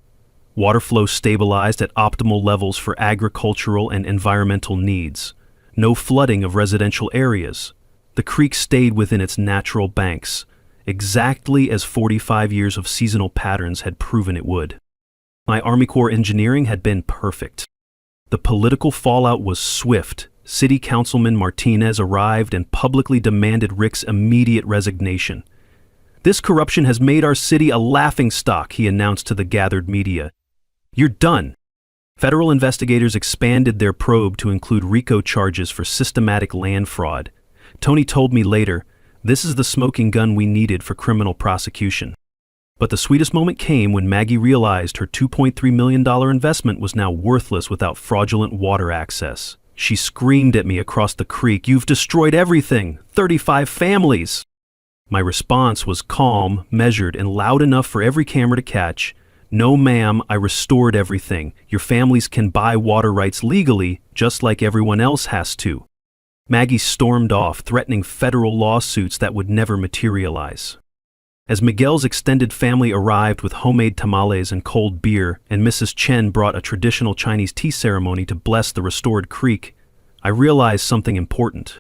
Water flow stabilized at optimal levels for agricultural and environmental needs. No flooding of residential areas. The creek stayed within its natural banks, exactly as 45 years of seasonal patterns had proven it would. My Army Corps engineering had been perfect. The political fallout was swift. City Councilman Martinez arrived and publicly demanded Rick's immediate resignation. "This corruption has made our city a laughingstock," he announced to the gathered media. "You're done." Federal investigators expanded their probe to include RICO charges for systematic land fraud. Tony told me later, "This is the smoking gun we needed for criminal prosecution." But the sweetest moment came when Maggie realized her $2.3 million investment was now worthless without fraudulent water access. She screamed at me across the creek, "You've destroyed everything! 35 families!" My response was calm, measured, and loud enough for every camera to catch. "No, ma'am, I restored everything. Your families can buy water rights legally, just like everyone else has to." Maggie stormed off, threatening federal lawsuits that would never materialize. As Miguel's extended family arrived with homemade tamales and cold beer, and Mrs. Chen brought a traditional Chinese tea ceremony to bless the restored creek, I realized something important.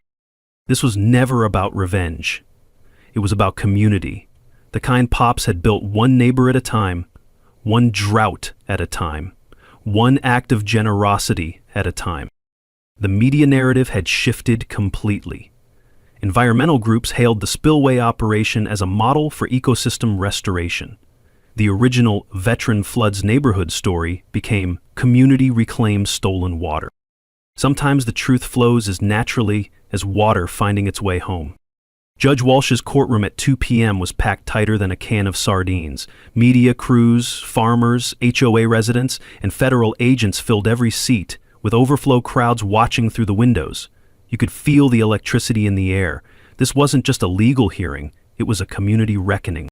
This was never about revenge. It was about community, the kind Pops had built one neighbor at a time, one drought at a time, one act of generosity at a time. The media narrative had shifted completely. Environmental groups hailed the spillway operation as a model for ecosystem restoration. The original Veteran Floods neighborhood story became Community Reclaimed Stolen Water. Sometimes the truth flows as naturally as water finding its way home. Judge Walsh's courtroom at 2 p.m. was packed tighter than a can of sardines. Media crews, farmers, HOA residents, and federal agents filled every seat, with overflow crowds watching through the windows. You could feel the electricity in the air. This wasn't just a legal hearing, it was a community reckoning.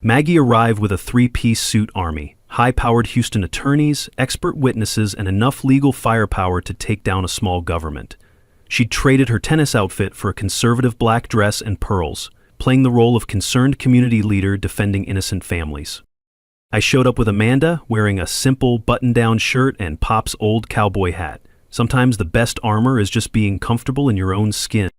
Maggie arrived with a 3-piece suit army, high-powered Houston attorneys, expert witnesses, and enough legal firepower to take down a small government. She'd traded her tennis outfit for a conservative black dress and pearls, playing the role of concerned community leader defending innocent families. I showed up with Amanda, wearing a simple button-down shirt and Pop's old cowboy hat. Sometimes the best armor is just being comfortable in your own skin.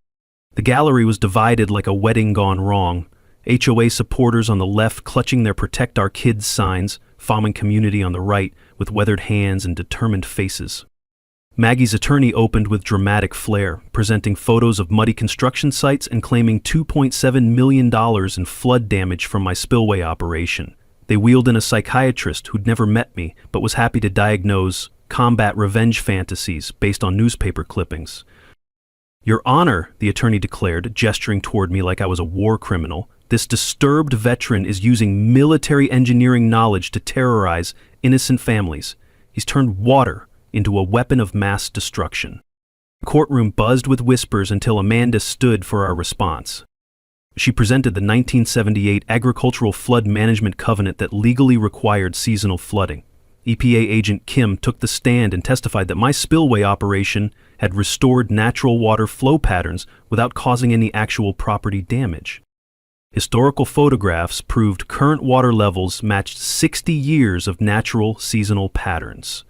The gallery was divided like a wedding gone wrong. HOA supporters on the left clutching their Protect Our Kids signs, farming community on the right with weathered hands and determined faces. Maggie's attorney opened with dramatic flair, presenting photos of muddy construction sites and claiming $2.7 million in flood damage from my spillway operation. They wheeled in a psychiatrist who'd never met me but was happy to diagnose combat revenge fantasies based on newspaper clippings. "Your Honor," the attorney declared, gesturing toward me like I was a war criminal, "this disturbed veteran is using military engineering knowledge to terrorize innocent families. He's turned water into a weapon of mass destruction. The courtroom buzzed with whispers until Amanda stood for our response. She presented the 1978 Agricultural Flood Management Covenant that legally required seasonal flooding. EPA agent Kim took the stand and testified that my spillway operation had restored natural water flow patterns without causing any actual property damage. Historical photographs proved current water levels matched 60 years of natural seasonal patterns.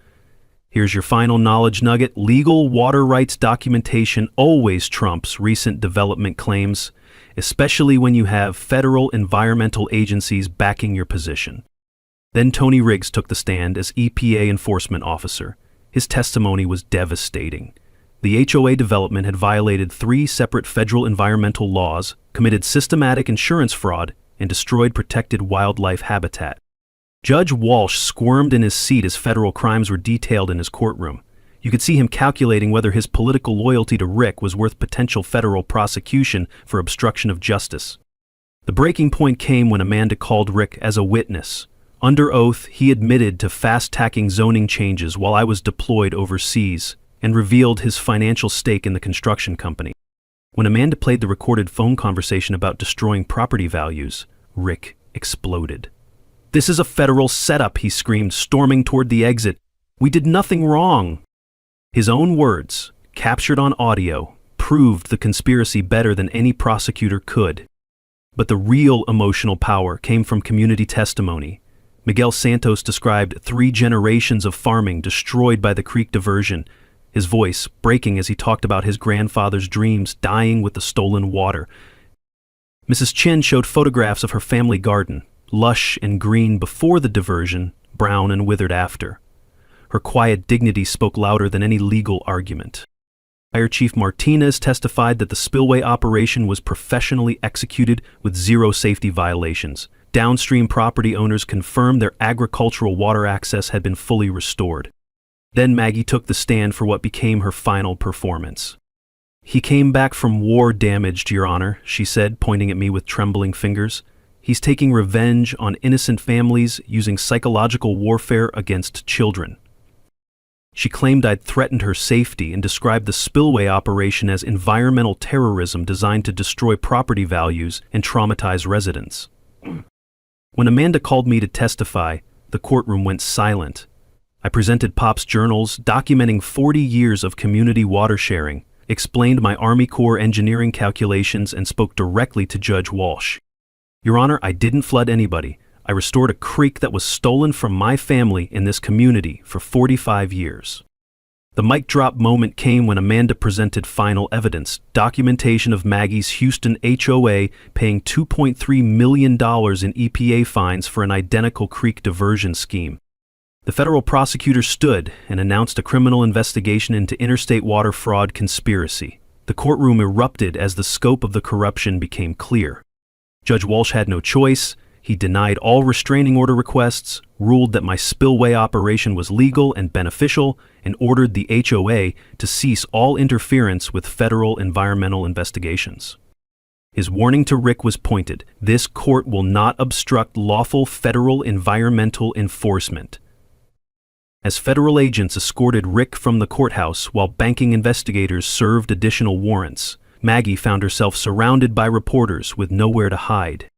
Here's your final knowledge nugget. Legal water rights documentation always trumps recent development claims, especially when you have federal environmental agencies backing your position. Then Tony Riggs took the stand as EPA enforcement officer. His testimony was devastating. The HOA development had violated 3 separate federal environmental laws, committed systematic insurance fraud, and destroyed protected wildlife habitat. Judge Walsh squirmed in his seat as federal crimes were detailed in his courtroom. You could see him calculating whether his political loyalty to Rick was worth potential federal prosecution for obstruction of justice. The breaking point came when Amanda called Rick as a witness. Under oath, he admitted to fast-tracking zoning changes while I was deployed overseas and revealed his financial stake in the construction company. When Amanda played the recorded phone conversation about destroying property values, Rick exploded. "This is a federal setup," he screamed, storming toward the exit. "We did nothing wrong." His own words, captured on audio, proved the conspiracy better than any prosecutor could. But the real emotional power came from community testimony. Miguel Santos described 3 generations of farming destroyed by the creek diversion, his voice breaking as he talked about his grandfather's dreams dying with the stolen water. Mrs. Chin showed photographs of her family garden, lush and green before the diversion, brown and withered after. Her quiet dignity spoke louder than any legal argument. Fire Chief Martinez testified that the spillway operation was professionally executed with 0 safety violations. Downstream property owners confirmed their agricultural water access had been fully restored. Then Maggie took the stand for what became her final performance. "He came back from war damaged, Your Honor," she said, pointing at me with trembling fingers. "He's taking revenge on innocent families using psychological warfare against children." She claimed I'd threatened her safety and described the spillway operation as environmental terrorism designed to destroy property values and traumatize residents. When Amanda called me to testify, the courtroom went silent. I presented Pop's journals documenting 40 years of community water sharing, explained my Army Corps engineering calculations, and spoke directly to Judge Walsh. "Your Honor, I didn't flood anybody. I restored a creek that was stolen from my family in this community for 45 years. The mic drop moment came when Amanda presented final evidence, documentation of Maggie's Houston HOA paying $2.3 million in EPA fines for an identical creek diversion scheme. The federal prosecutor stood and announced a criminal investigation into interstate water fraud conspiracy. The courtroom erupted as the scope of the corruption became clear. Judge Walsh had no choice. He denied all restraining order requests, ruled that my spillway operation was legal and beneficial, and ordered the HOA to cease all interference with federal environmental investigations. His warning to Rick was pointed. This court will not obstruct lawful federal environmental enforcement. As federal agents escorted Rick from the courthouse while banking investigators served additional warrants, Maggie found herself surrounded by reporters with nowhere to hide.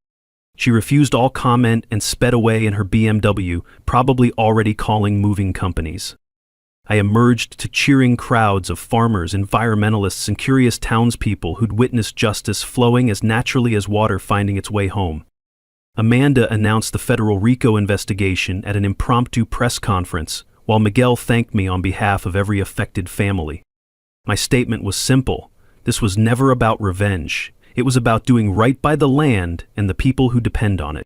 She refused all comment and sped away in her BMW, probably already calling moving companies. I emerged to cheering crowds of farmers, environmentalists, and curious townspeople who'd witnessed justice flowing as naturally as water finding its way home. Amanda announced the federal RICO investigation at an impromptu press conference, while Miguel thanked me on behalf of every affected family. My statement was simple. This was never about revenge. It was about doing right by the land and the people who depend on it.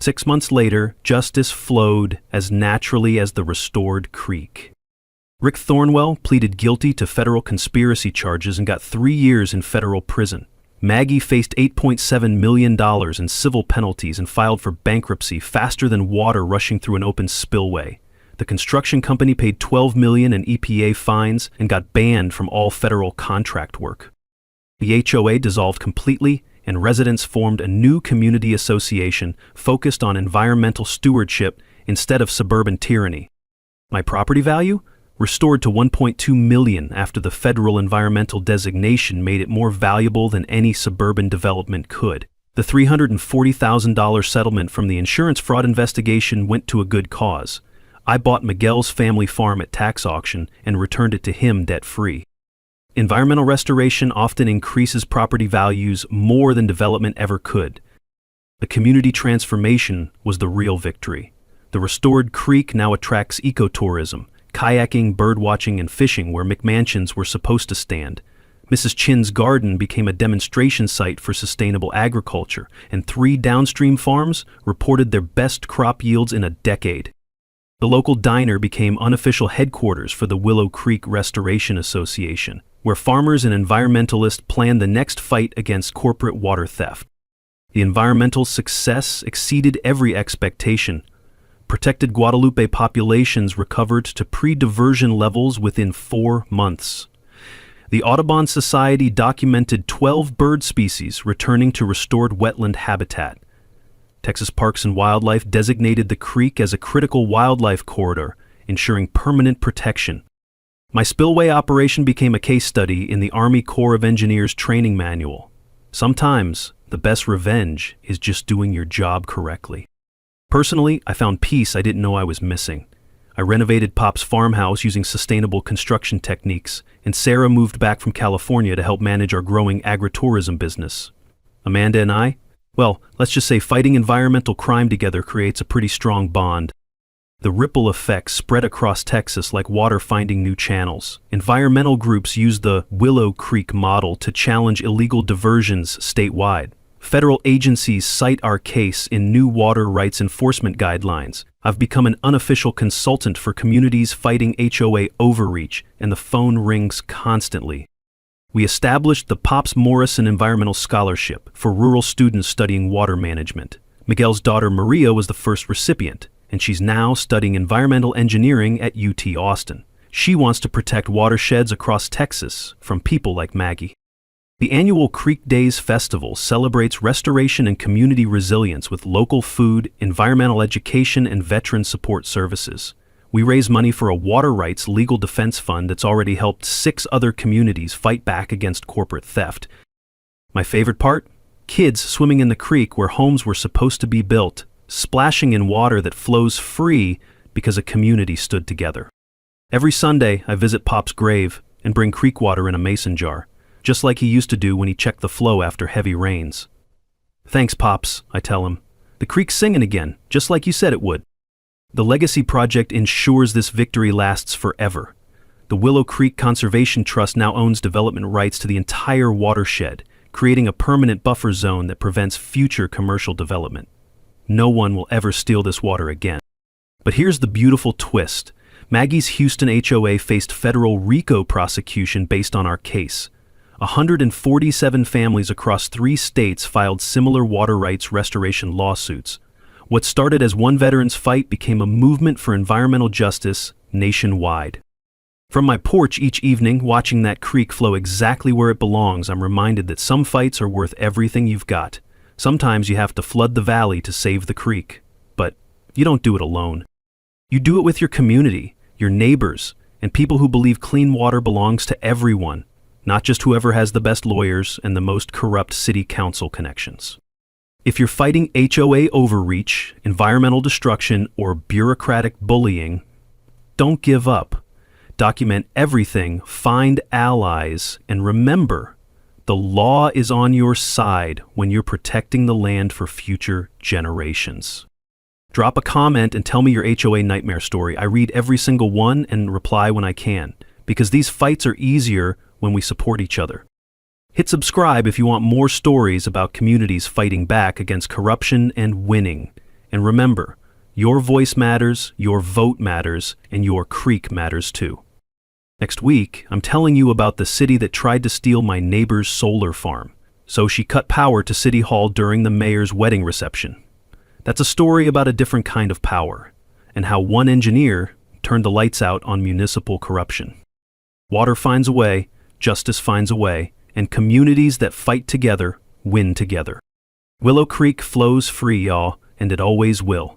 6 months later, justice flowed as naturally as the restored creek. Rick Thornwell pleaded guilty to federal conspiracy charges and got 3 years in federal prison. Maggie faced $8.7 million in civil penalties and filed for bankruptcy faster than water rushing through an open spillway. The construction company paid $12 million in EPA fines and got banned from all federal contract work. The HOA dissolved completely, and residents formed a new community association focused on environmental stewardship instead of suburban tyranny. My property value? restored to $1.2 million after the federal environmental designation made it more valuable than any suburban development could. The $340,000 settlement from the insurance fraud investigation went to a good cause. I bought Miguel's family farm at tax auction and returned it to him debt-free. Environmental restoration often increases property values more than development ever could. The community transformation was the real victory. The restored creek now attracts ecotourism, kayaking, birdwatching, and fishing where McMansions were supposed to stand. Mrs. Chin's garden became a demonstration site for sustainable agriculture, and 3 downstream farms reported their best crop yields in a decade. The local diner became unofficial headquarters for the Willow Creek Restoration Association, where farmers and environmentalists planned the next fight against corporate water theft. The environmental success exceeded every expectation. Protected Guadalupe populations recovered to pre-diversion levels within 4 months. The Audubon Society documented 12 bird species returning to restored wetland habitat. Texas Parks and Wildlife designated the creek as a critical wildlife corridor, ensuring permanent protection. My spillway operation became a case study in the Army Corps of Engineers training manual. Sometimes, the best revenge is just doing your job correctly. Personally, I found peace I didn't know I was missing. I renovated Pop's farmhouse using sustainable construction techniques, and Sarah moved back from California to help manage our growing agritourism business. Amanda and I, well, let's just say fighting environmental crime together creates a pretty strong bond. The ripple effects spread across Texas like water finding new channels. Environmental groups use the Willow Creek model to challenge illegal diversions statewide. Federal agencies cite our case in new water rights enforcement guidelines. I've become an unofficial consultant for communities fighting HOA overreach, and the phone rings constantly. We established the Pops Morrison Environmental Scholarship for rural students studying water management. Miguel's daughter Maria was the first recipient, and she's now studying environmental engineering at UT Austin. She wants to protect watersheds across Texas from people like Maggie. The annual Creek Days Festival celebrates restoration and community resilience with local food, environmental education, and veteran support services. We raise money for a water rights legal defense fund that's already helped 6 other communities fight back against corporate theft. My favorite part? Kids swimming in the creek where homes were supposed to be built, splashing in water that flows free because a community stood together. Every Sunday, I visit Pop's grave and bring creek water in a mason jar, just like he used to do when he checked the flow after heavy rains. Thanks, Pops, I tell him. The creek's singing again, just like you said it would. The Legacy Project ensures this victory lasts forever. The Willow Creek Conservation Trust now owns development rights to the entire watershed, creating a permanent buffer zone that prevents future commercial development. No one will ever steal this water again. But here's the beautiful twist. Maggie's Houston HOA faced federal RICO prosecution based on our case. 147 families across 3 states filed similar water rights restoration lawsuits. What started as one veteran's fight became a movement for environmental justice nationwide. From my porch each evening, watching that creek flow exactly where it belongs, I'm reminded that some fights are worth everything you've got. Sometimes you have to flood the valley to save the creek. But you don't do it alone. You do it with your community, your neighbors, and people who believe clean water belongs to everyone, not just whoever has the best lawyers and the most corrupt city council connections. If you're fighting HOA overreach, environmental destruction, or bureaucratic bullying, don't give up. Document everything, find allies, and remember, the law is on your side when you're protecting the land for future generations. Drop a comment and tell me your HOA nightmare story. I read every single one and reply when I can, because these fights are easier when we support each other. Hit subscribe if you want more stories about communities fighting back against corruption and winning. And remember, your voice matters, your vote matters, and your creek matters too. Next week, I'm telling you about the city that tried to steal my neighbor's solar farm, so she cut power to City Hall during the mayor's wedding reception. That's a story about a different kind of power, and how one engineer turned the lights out on municipal corruption. Water finds a way, justice finds a way, and communities that fight together win together. Willow Creek flows free, y'all, and it always will.